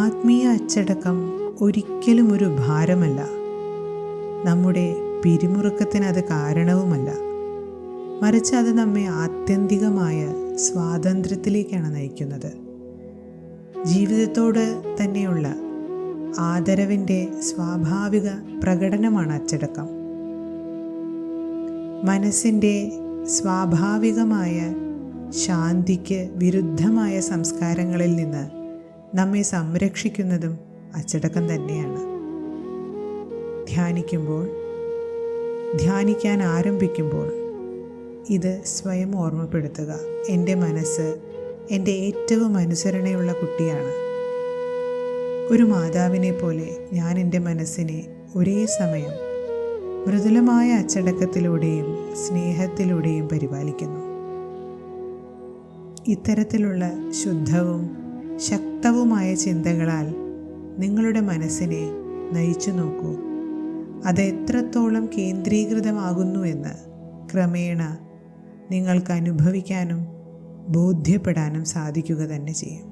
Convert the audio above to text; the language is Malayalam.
ആത്മീയ അച്ചടക്കം ഒരിക്കലും ഒരു ഭാരമല്ല. നമ്മുടെ പിരിമുറുക്കത്തിന് അത് കാരണവുമല്ല. മറിച്ച് അത് നമ്മെ ആത്യന്തികമായ സ്വാതന്ത്ര്യത്തിലേക്കാണ് നയിക്കുന്നത്. ജീവിതത്തോട് തന്നെയുള്ള ആദരവിൻ്റെ സ്വാഭാവിക പ്രകടനമാണ് അച്ചടക്കം. മനസ്സിൻ്റെ സ്വാഭാവികമായ ശാന്തിക്ക് വിരുദ്ധമായ സംസ്കാരങ്ങളിൽ നിന്ന് നമ്മെ സംരക്ഷിക്കുന്നതും അച്ചടക്കം തന്നെയാണ്. ധ്യാനിക്കാൻ ആരംഭിക്കുമ്പോൾ ഇത് സ്വയം ഓർമ്മപ്പെടുത്തുക: എൻ്റെ മനസ്സ് എൻ്റെ ഏറ്റവും അനുസരണയുള്ള കുട്ടിയാണ്. ഒരു മാതാവിനെ പോലെ ഞാൻ എൻ്റെ മനസ്സിനെ ഒരേ സമയം മൃദുലമായ അച്ചടക്കത്തിലൂടെയും സ്നേഹത്തിലൂടെയും പരിപാലിക്കുന്നു. ഇത്തരത്തിലുള്ള ശുദ്ധവും ശക്തവുമായ ചിന്തകളാൽ നിങ്ങളുടെ മനസ്സിനെ നയിച്ചു നോക്കൂ. അത് എത്രത്തോളം കേന്ദ്രീകൃതമാകുന്നു എന്ന് ക്രമേണ നിങ്ങൾക്ക് അനുഭവിക്കാനും ബോധ്യപ്പെടാനും സാധിക്കുക തന്നെ ചെയ്യും.